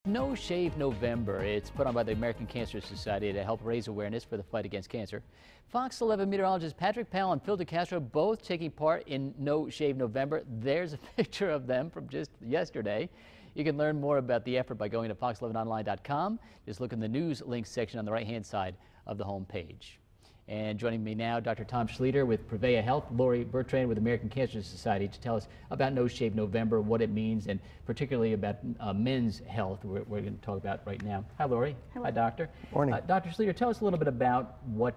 No Shave November. It's put on by the American Cancer Society to help raise awareness for the fight against cancer. Fox 11 meteorologist Patrick Powell and Phil DeCastro both taking part in No Shave November. There's a picture of them from just yesterday. You can learn more about the effort by going to fox11online.com. Just look in the news links section on the right-hand side of the home page. And joining me now, Dr. Tom Schlueter with Prevea Health, Lori Bertrand with American Cancer Society to tell us about No Shave November, what it means, and particularly about men's health we're going to talk about right now. Hi, Lori. Hello. Hi, Doctor. Morning. Dr. Schlueter, tell us a little bit about what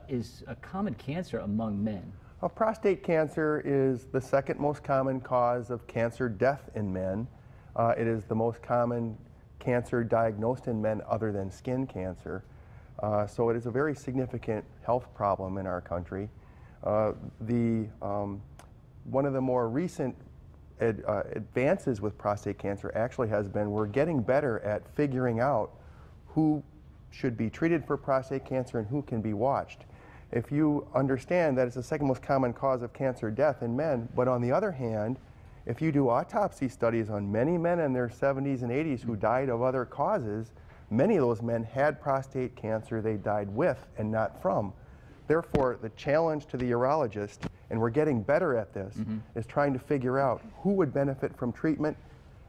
is a common cancer among men. Well, prostate cancer is the second most common cause of cancer death in men. It is the most common cancer diagnosed in men other than skin cancer. So it is a very significant health problem in our country. One of the more recent advances with prostate cancer actually has been we're getting better at figuring out who should be treated for prostate cancer and who can be watched. If you understand that it's the second most common cause of cancer death in men, but on the other hand, if you do autopsy studies on many men in their 70s and 80s who died of other causes, many of those men had prostate cancer they died with and not from. Therefore, the challenge to the urologist, and we're getting better at this, is trying to figure out who would benefit from treatment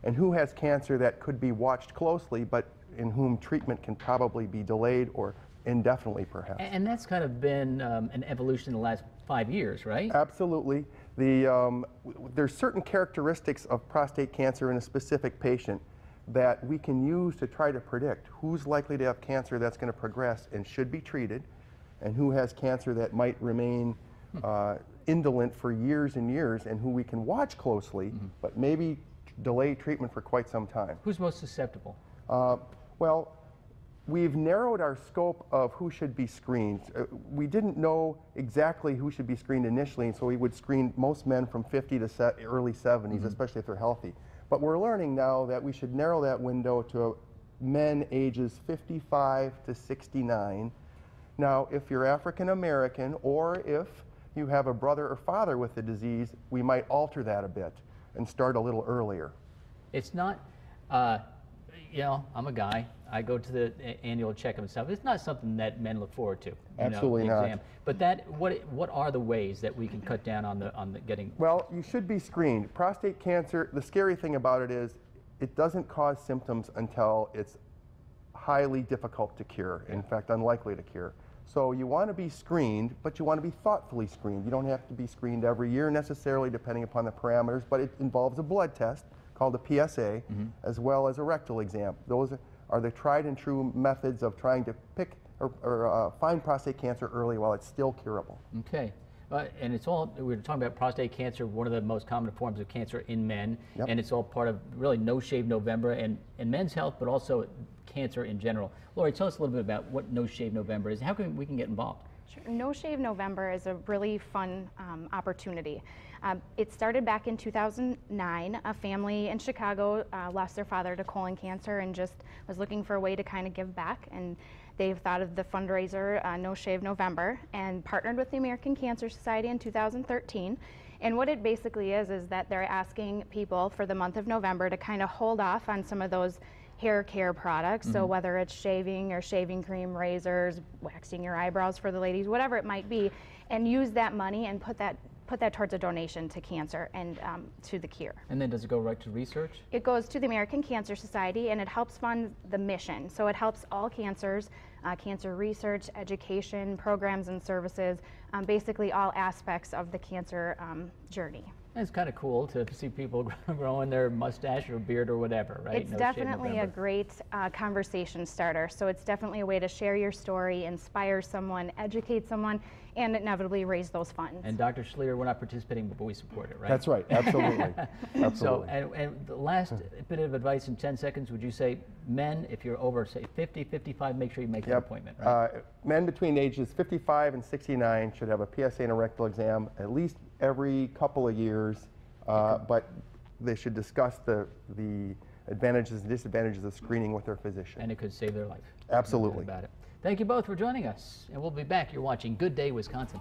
and who has cancer that could be watched closely, but in whom treatment can probably be delayed or indefinitely, perhaps. And that's kind of been an evolution in the last 5 years, right? Absolutely. There's certain characteristics of prostate cancer in a specific patient that we can use to try to predict who's likely to have cancer that's going to progress and should be treated, and who has cancer that might remain indolent for years and years, and who we can watch closely, but maybe delay treatment for quite some time. Who's most susceptible? Well, we've narrowed our scope of who should be screened. We didn't know exactly who should be screened initially, and so we would screen most men from 50 to early 70s, especially if they're healthy. But we're learning now that we should narrow that window to men ages 55 to 69. Now, if you're African American or if you have a brother or father with the disease, we might alter that a bit and start a little earlier. It's not, you know, I'm a guy. I go to the annual checkup and stuff. It's not something that men look forward to. Absolutely not. Exam. But what are the ways that we can cut down on the getting? Well, you should be screened. Prostate cancer, the scary thing about it is it doesn't cause symptoms until it's highly difficult to cure, in fact, unlikely to cure. So you want to be screened, but you want to be thoughtfully screened. You don't have to be screened every year necessarily, depending upon the parameters, but it involves a blood test called a PSA, as well as a rectal exam. Those are the tried and true methods of trying to pick or find prostate cancer early while it's still curable. Okay. And it's all, we were talking about prostate cancer, one of the most common forms of cancer in men, and it's all part of really No Shave November and men's health, but also cancer in general. Lori, tell us a little bit about what No Shave November is. How can we get involved? Sure. No Shave November is a really fun opportunity. It started back in 2009. A family in Chicago lost their father to colon cancer and just was looking for a way to kind of give back. And they've thought of the fundraiser No Shave November and partnered with the American Cancer Society in 2013. And what it basically is that they're asking people for the month of November to kind of hold off on some of those hair care products, so whether it's shaving or shaving cream, razors, waxing your eyebrows for the ladies, whatever it might be, and use that money and put that towards a donation to cancer and to the cure. And then does it go right to research? It goes to the American Cancer Society, and it helps fund the mission. So it helps all cancers, cancer research, education, programs and services, basically all aspects of the cancer journey. It's kind of cool to see people growing their mustache or beard or whatever, right? It's definitely a great conversation starter. So it's definitely a way to share your story, inspire someone, educate someone, and inevitably raise those funds. And Dr. Schlueter, we're not participating, but we support it, right? That's right, absolutely. Absolutely. So, and the last bit of advice in 10 seconds, would you say, men, if you're over, say, 50, 55, make sure you make an appointment, right? Men between ages 55 and 69 should have a PSA and a rectal exam at least every couple of years, but they should discuss the advantages and disadvantages of screening with their physician. And it could save their life. Absolutely. About it. Thank you both for joining us, and we'll be back. You're watching Good Day Wisconsin.